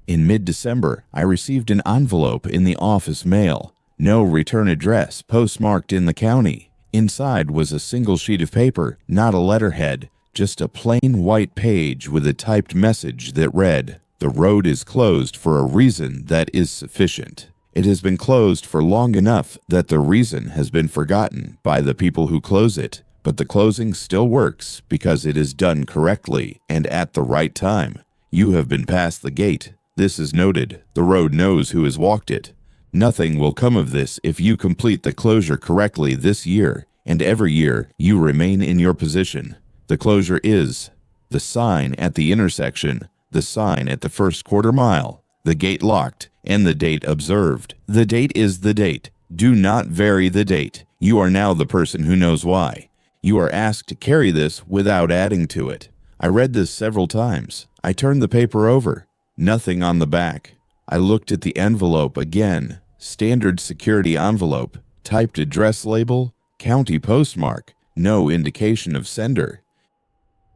In mid-December, I received an envelope in the office mail. No return address postmarked in the county. Inside was a single sheet of paper, not a letterhead, just a plain white page with a typed message that read, "The road is closed for a reason that is sufficient." It has been closed for long enough that the reason has been forgotten by the people who close it, but the closing still works because it is done correctly and at the right time. You have been past the gate. This is noted. The road knows who has walked it. Nothing will come of this if you complete the closure correctly this year, and every year you remain in your position. The closure is the sign at the intersection, the sign at the first quarter mile, the gate locked, and the date observed. The date is the date. Do not vary the date. You are now the person who knows why. You are asked to carry this without adding to it. I read this several times. I turned the paper over. Nothing on the back. I looked at the envelope again. Standard security envelope, typed address label, county postmark, no indication of sender.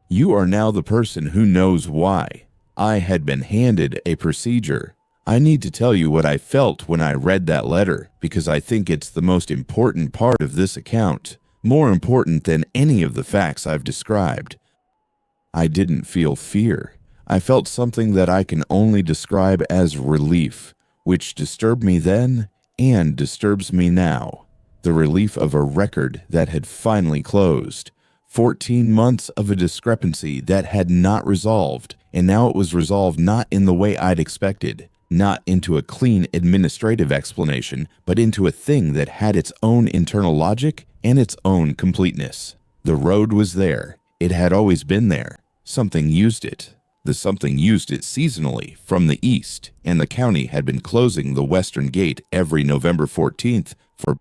You are now the person who knows why. I had been handed a procedure. I need to tell you what I felt when I read that letter, because I think it's the most important part of this account, more important than any of the facts I've described. I didn't feel fear. I felt something that I can only describe as relief, which disturbed me then and disturbs me now. The relief of a record that had finally closed. 14 months of a discrepancy that had not resolved, and now it was resolved not in the way I'd expected, not into a clean administrative explanation, but into a thing that had its own internal logic and its own completeness. The road was there. It had always been there. Something used it. The something used it seasonally from the east, and the county had been closing the western gate every November 14th for,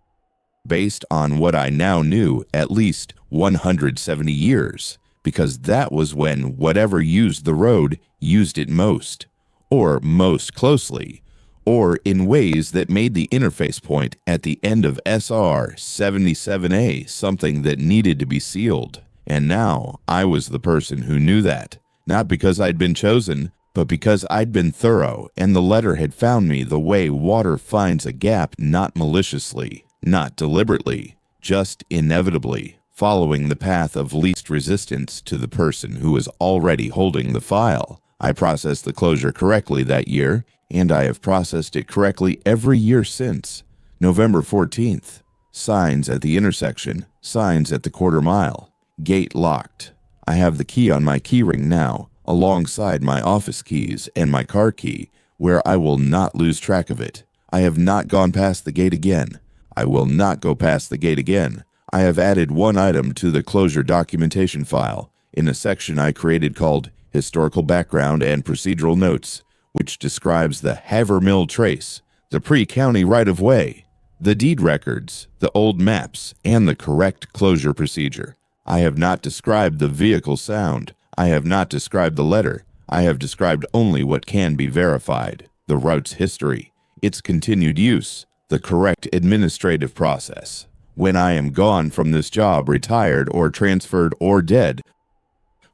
based on what I now knew, at least 170 years, because that was when whatever used the road used it most, or most closely, or in ways that made the interface point at the end of SR 77A something that needed to be sealed. And now I was the person who knew that. Not because I'd been chosen, but because I'd been thorough, and the letter had found me the way water finds a gap, not maliciously, not deliberately, just inevitably, following the path of least resistance to the person who was already holding the file. I processed the closure correctly that year, and I have processed it correctly every year since. November 14th. Signs at the intersection, signs at the quarter mile, gate locked. I have the key on my keyring now, alongside my office keys and my car key, where I will not lose track of it. I have not gone past the gate again. I will not go past the gate again. I have added one item to the closure documentation file in a section I created called Historical Background and Procedural Notes, which describes the Havermill Trace, the pre-county right-of-way. the deed records, the old maps, and the correct closure procedure. I have not described the vehicle sound. I have not described the letter. I have described only what can be verified, the route's history, its continued use, the correct administrative process. When I am gone from this job, retired or transferred or dead,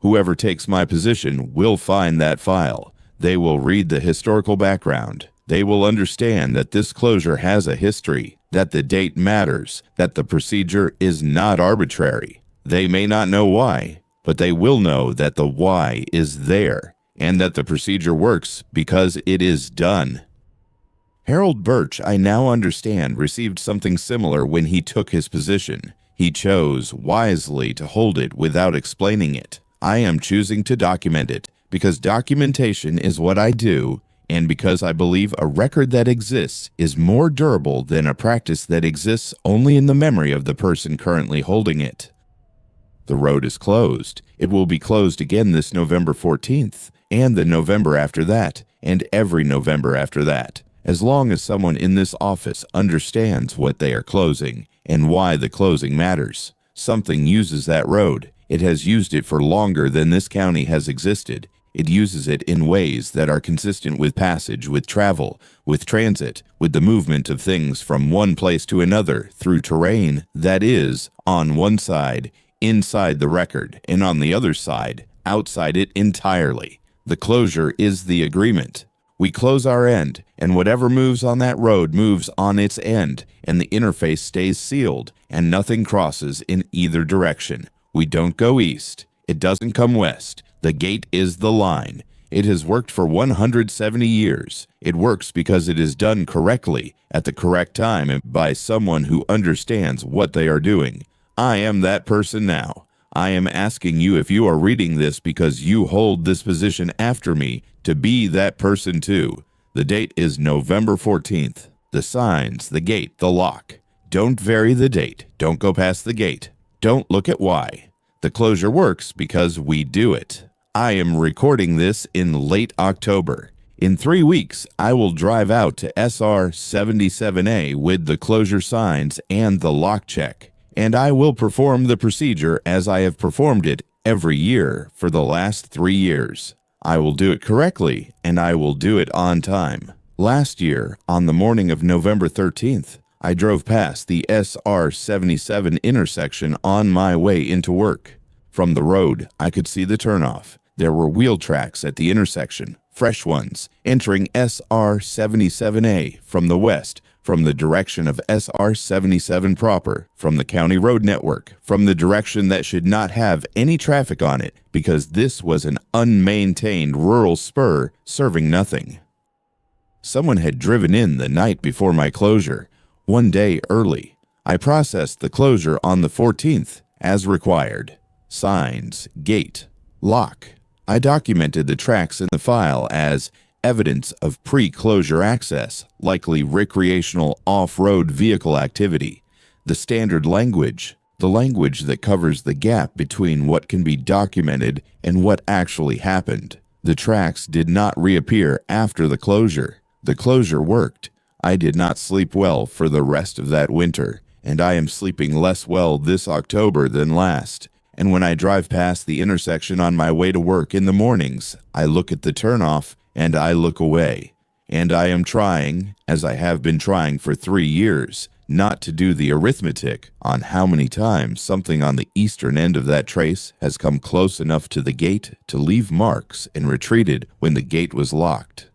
whoever takes my position will find that file. They will read the historical background. They will understand that this closure has a history, that the date matters, that the procedure is not arbitrary. They may not know why, but they will know that the why is there, and that the procedure works because it is done. Harold Birch, I now understand, received something similar when he took his position. He chose wisely to hold it without explaining it. I am choosing to document it because documentation is what I do, and because I believe a record that exists is more durable than a practice that exists only in the memory of the person currently holding it. The road is closed. It will be closed again this November 14th, and the November after that, and every November after that, as long as someone in this office understands what they are closing and why the closing matters. Something uses that road. It has used it for longer than this county has existed. It uses it in ways that are consistent with passage, with travel, with transit, with the movement of things from one place to another through terrain that is, on one side, inside the record, and on the other side, outside it entirely. The closure is the agreement. We close our end, and whatever moves on that road moves on its end, and the interface stays sealed, and nothing crosses in either direction. We don't go east. It doesn't come west. The gate is the line. It has worked for 170 years. It works because it is done correctly, at the correct time, and by someone who understands what they are doing. I am that person now. I am asking you if you are reading this because you hold this position after me to be that person too. The date is November 14th. The signs, the gate, the lock. Don't vary the date. Don't go past the gate. Don't look at why. The closure works because we do it. I am recording this in late October. In 3 weeks, I will drive out to SR 77A with the closure signs and the lock check, and I will perform the procedure as I have performed it every year for the last 3 years. I will do it correctly, and I will do it on time. Last year, on the morning of November 13th, I drove past the SR 77 intersection on my way into work. From the road, I could see the turnoff. There were wheel tracks at the intersection, fresh ones, entering SR 77A from the west, from the direction of SR 77 proper, from the county road network, from the direction that should not have any traffic on it, because this was an unmaintained rural spur serving nothing. Someone had driven in the night before my closure, 1 day early. I processed the closure on the 14th, as required. Signs, gate, lock. I documented the tracks in the file as evidence of pre-closure access, likely recreational off-road vehicle activity. The standard language, the language that covers the gap between what can be documented and what actually happened. The tracks did not reappear after the closure. The closure worked. I did not sleep well for the rest of that winter, and I am sleeping less well this October than last. And when I drive past the intersection on my way to work in the mornings, I look at the turnoff and I look away. And I am trying, as I have been trying for 3 years, not to do the arithmetic on how many times something on the eastern end of that trace has come close enough to the gate to leave marks and retreated when the gate was locked.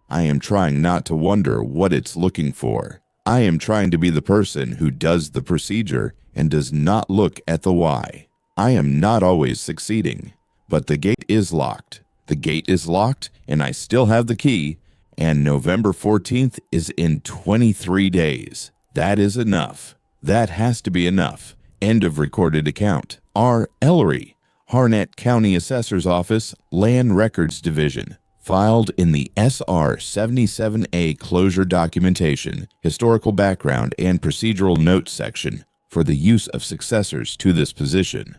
I am trying not to wonder what it's looking for. I am trying to be the person who does the procedure and does not look at the why. I am not always succeeding, but the gate is locked. The gate is locked, and I still have the key, and November 14th is in 23 days. That is enough. That has to be enough. End of recorded account. R. Ellery, Harnett County Assessor's Office, Land Records Division. Filed in the SR 77A Closure Documentation, Historical Background, and Procedural Notes section for the use of successors to this position.